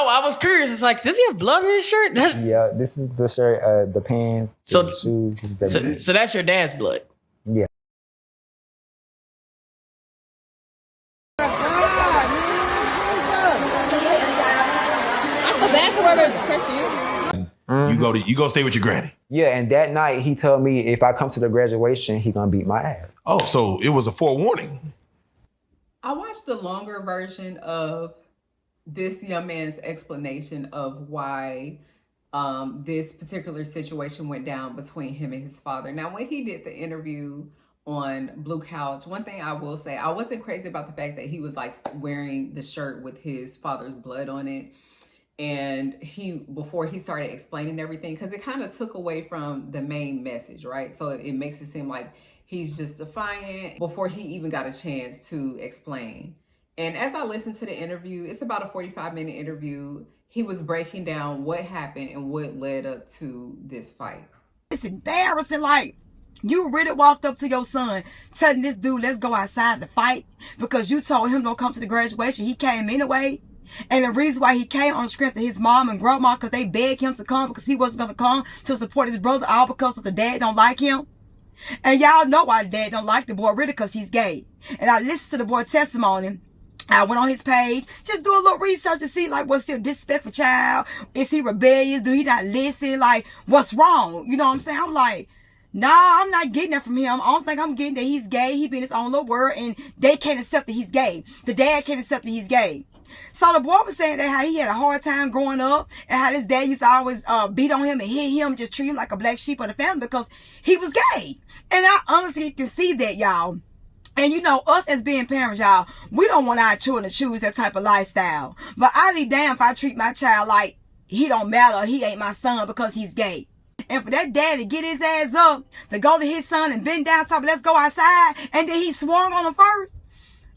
I was curious. It's like, does he have blood in his shirt? Yeah, this is the shirt, the pants, the shoes. So that's your dad's blood? Yeah. You go stay with your granny. Yeah, and that night he told me if I come to the graduation, he gonna beat my ass. Oh, so it was a forewarning. I watched the longer version of this young man's explanation of why this particular situation went down between him and his father. Now, when he did the interview on Blue Couch, one thing I will say, I wasn't crazy about the fact that he was like wearing the shirt with his father's blood on it. And before he started explaining everything, because it kind of took away from the main message, right? So it makes it seem like he's just defiant before he even got a chance to explain. And as I listened to the interview, it's about a 45-minute interview. He was breaking down what happened and what led up to this fight. It's embarrassing. Like, you really walked up to your son telling this dude, let's go outside to fight because you told him don't come to the graduation. He came anyway. And the reason why he came on the strength of his mom and grandma, because they begged him to come because he wasn't going to come to support his brother, all because of the dad don't like him. And y'all know why the dad don't like the boy, really, because he's gay. And I listened to the boy's testimony. I went on his page, just do a little research to see, like, what's the disrespectful child? Is he rebellious? Do he not listen? Like, what's wrong? You know what I'm saying? I'm like, nah, I'm not getting that from him. I don't think I'm getting that he's gay. He be in his own little world, and they can't accept that he's gay. The dad can't accept that he's gay. So the boy was saying that how he had a hard time growing up and how his dad used to always beat on him and hit him, just treat him like a black sheep of the family because he was gay. And I honestly can see that, y'all. And you know, us as being parents, y'all, we don't want our children to choose that type of lifestyle. But I be damned if I treat my child like he don't matter, he ain't my son because he's gay. And for that dad to get his ass up, to go to his son and bend down top, let's go outside, and then he swung on him first,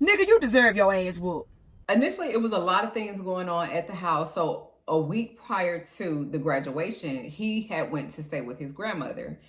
nigga, you deserve your ass whooped. Initially, it was a lot of things going on at the house. So a week prior to the graduation, he had went to stay with his grandmother.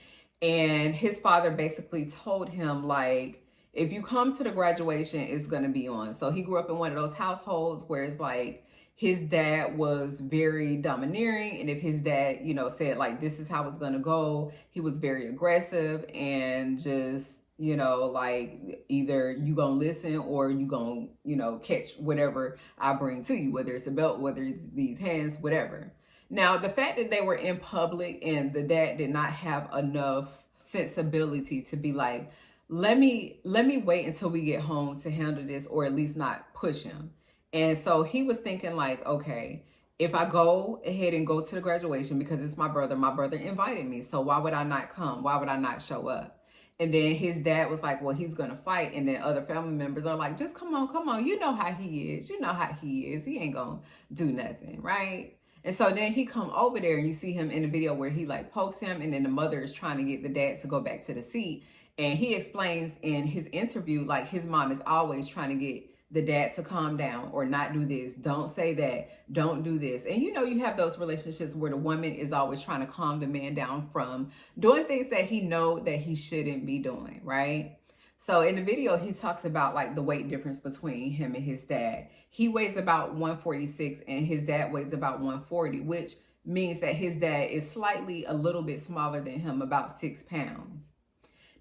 And his father basically told him, like, if you come to the graduation, it's going to be on. So he grew up in one of those households where it's like his dad was very domineering. And if his dad, you know, said, like, this is how it's going to go, he was very aggressive and just, you know, like, either you gonna listen or you gonna, you know, catch whatever I bring to you, whether it's a belt, whether it's these hands, whatever. Now, the fact that they were in public and the dad did not have enough sensibility to be like, let me wait until we get home to handle this, or at least not push him. And so he was thinking like, okay, if I go ahead and go to the graduation because it's my brother invited me, so why would I not come? Why would I not show up? And then his dad was like, well, he's going to fight. And then other family members are like, just come on. You know how he is. You know how he is. He ain't going to do nothing, right? And so then he come over there and you see him in the video where he like pokes him. And then the mother is trying to get the dad to go back to the seat. And he explains in his interview, like his mom is always trying to get the dad to calm down or not do this. Don't say that. Don't do this. And you know, you have those relationships where the woman is always trying to calm the man down from doing things that he know that he shouldn't be doing, right? So in the video, he talks about like the weight difference between him and his dad. He weighs about 146 and his dad weighs about 140, which means that his dad is slightly a little bit smaller than him, about 6 pounds.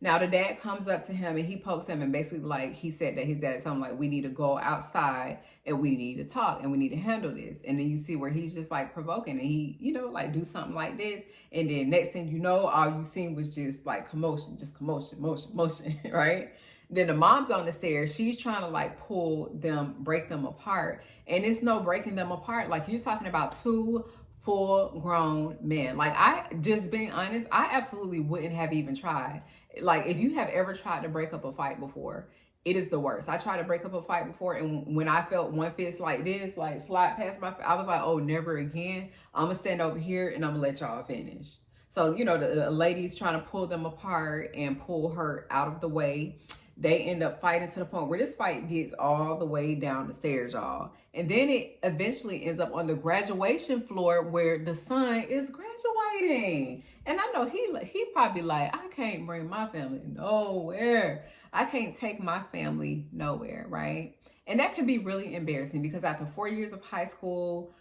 Now, the dad comes up to him and he pokes him and basically like he said that his dad told him like, we need to go outside and we need to talk and we need to handle this. And then you see where he's just like provoking and he, you know, like do something like this. And then next thing you know, all you seen was just like commotion, motion, right? Then the mom's on the stairs. She's trying to like break them apart. And it's no breaking them apart. Like, you're talking about two full grown men. Like, just being honest, I absolutely wouldn't have even tried. Like, if you have ever tried to break up a fight before, it is the worst. I tried to break up a fight before, and when I felt one fist like this, like slide past my, I was like, oh, never again. I'm gonna stand over here and I'm gonna let y'all finish. So, the lady's trying to pull them apart and pull her out of the way. They end up fighting to the point where this fight gets all the way down the stairs, y'all. And then it eventually ends up on the graduation floor where the son is graduating. And I know he probably like, I can't bring my family nowhere. I can't take my family nowhere, right? And that can be really embarrassing because after 4 years of high school,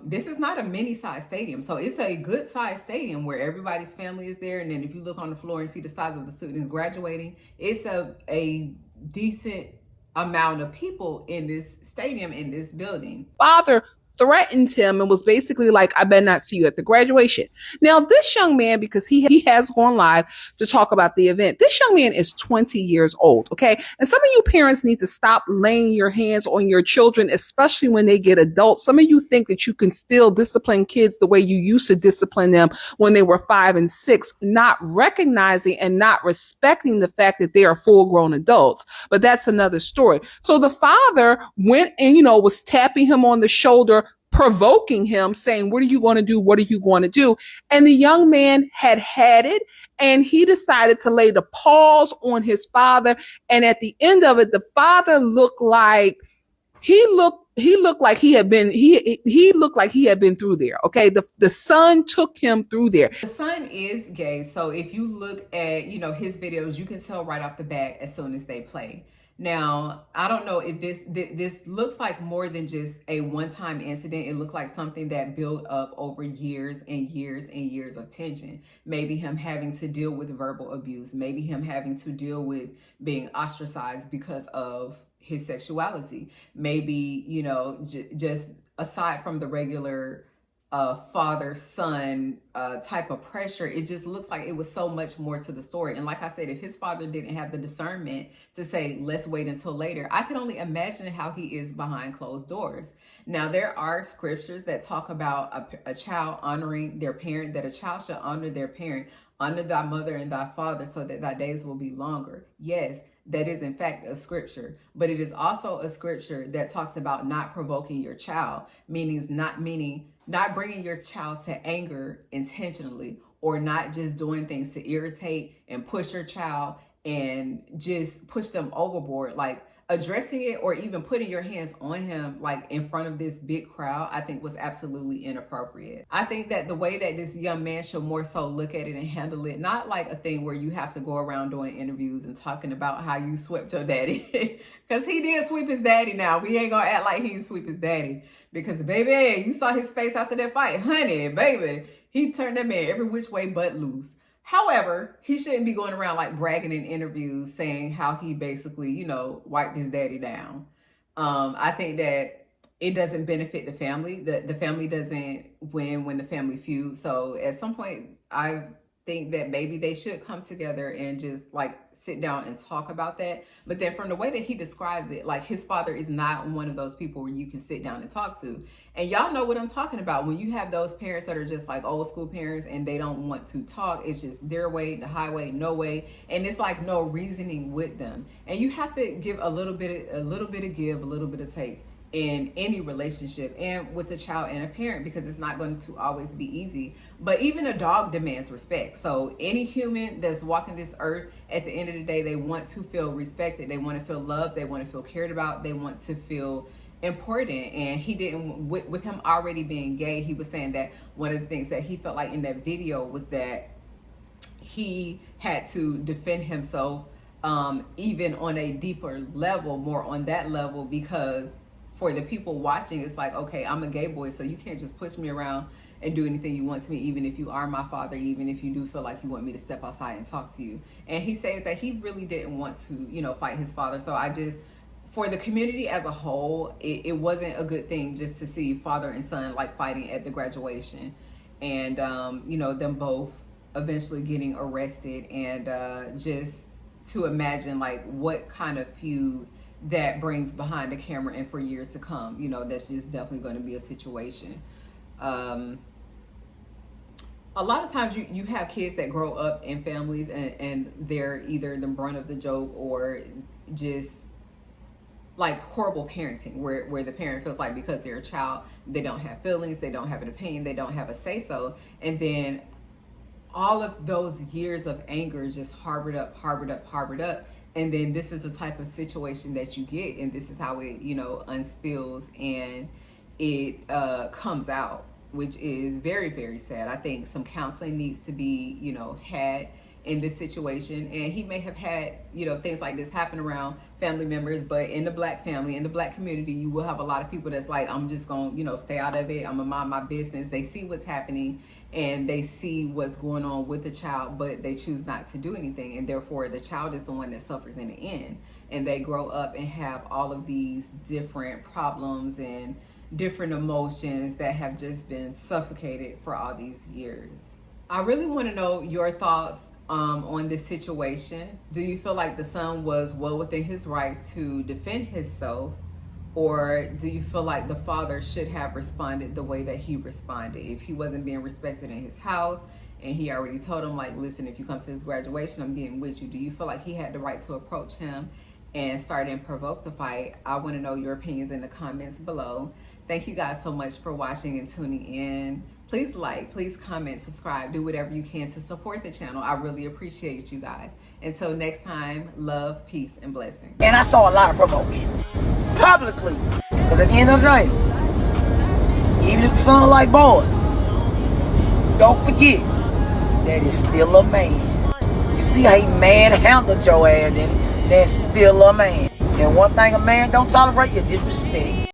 this is not a mini size stadium. So it's a good size stadium where everybody's family is there. And then if you look on the floor and see the size of the students graduating, it's a decent amount of people in this stadium, in this building. Father threatened him and was basically like, I better not see you at the graduation. Now, this young man, because he has gone live to talk about the event, this young man is 20 years old, okay? And some of you parents need to stop laying your hands on your children, especially when they get adults. Some of you think that you can still discipline kids the way you used to discipline them when they were 5 and 6, not recognizing and not respecting the fact that they are full-grown adults. But that's another story. So the father went and, was tapping him on the shoulder, provoking him, saying, what are you going to do? What are you going to do? And the young man had it, and he decided to lay the paws on his father. And at the end of it, the father looked like he looked like he had been through there. Okay. The son took him through there. The son is gay. So if you look at, his videos, you can tell right off the bat as soon as they play. Now, I don't know if this looks like more than just a one-time incident. It looked like something that built up over years and years and years of tension. Maybe him having to deal with verbal abuse. Maybe him having to deal with being ostracized because of his sexuality. Maybe, just aside from the regular father-son type of pressure, it just looks like it was so much more to the story. And like I said, if his father didn't have the discernment to say, let's wait until later, I can only imagine how he is behind closed doors. Now, there are scriptures that talk about a child honoring their parent, that a child should honor their parent, honor thy mother and thy father so that thy days will be longer. Yes, that is in fact a scripture, but it is also a scripture that talks about not provoking your child, meaning not bringing your child to anger intentionally, or not just doing things to irritate and push your child and just push them overboard. Like, addressing it or even putting your hands on him like in front of this big crowd, I think was absolutely inappropriate. I think that the way that this young man should more so look at it and handle it, not like a thing where you have to go around doing interviews and talking about how you swept your daddy, because he did sweep his daddy. Now, we ain't gonna act like he didn't sweep his daddy, because baby, you saw his face after that fight, honey, baby, he turned that man every which way but loose. However, he shouldn't be going around like bragging in interviews saying how he basically, wiped his daddy down. I think that it doesn't benefit the family. The family doesn't win when the family feuds. So at some point, I think that maybe they should come together and just like sit down and talk about that. But then from the way that he describes it, like his father is not one of those people where you can sit down and talk to. And y'all know what I'm talking about. When you have those parents that are just like old school parents and they don't want to talk, it's just their way, the highway, no way. And it's like no reasoning with them. And you have to give a little bit of give, a little bit of take in any relationship, and with a child and a parent, because it's not going to always be easy. But even a dog demands respect. So any human that's walking this earth, at the end of the day, they want to feel respected. They want to feel loved. They want to feel cared about. They want to feel important. And he didn't, with him already being gay, he was saying that one of the things that he felt like in that video was that he had to defend himself even on a deeper level, more on that level, because for the people watching, it's like, okay, I'm a gay boy, so you can't just push me around and do anything you want to me, even if you are my father, even if you do feel like you want me to step outside and talk to you. And he said that he really didn't want to, fight his father. So I just, for the community as a whole, it wasn't a good thing just to see father and son like fighting at the graduation, and them both eventually getting arrested, and just to imagine like what kind of feud that brings behind the camera and for years to come. You know, that's just definitely going to be a situation. A lot of times you have kids that grow up in families and they're either the brunt of the joke or just like horrible parenting where the parent feels like because they're a child, they don't have feelings, they don't have an opinion, they don't have a say-so. And then all of those years of anger just harbored up. And then this is the type of situation that you get, and this is how it, you know, unspills and it comes out, which is very, very sad. I think some counseling needs to be, you know, had in this situation. And he may have had, you know, things like this happen around family members, but in the Black family, in the Black community, you will have a lot of people that's like, I'm just gonna, you know, stay out of it. I'm gonna mind my business. They see what's happening and they see what's going on with the child, but they choose not to do anything. And therefore the child is the one that suffers in the end. And they grow up and have all of these different problems and different emotions that have just been suffocated for all these years. I really want to know your thoughts on this situation. Do you feel like the son was well within his rights to defend himself, or do you feel like the father should have responded the way that he responded? If he wasn't being respected in his house and he already told him like, listen, if you come to his graduation, I'm getting with you. Do you feel like he had the right to approach him and start and provoke the fight? I want to know your opinions in the comments below. Thank you guys so much for watching and tuning in. Please like, please comment, subscribe, do whatever you can to support the channel. I really appreciate you guys. Until next time, love, peace, and blessings. And I saw a lot of provoking publicly, because at the end of the day, even if the son like boys, don't forget that it's still a man. You see how he manhandled your ass, and that's still a man. And one thing a man don't tolerate is disrespect.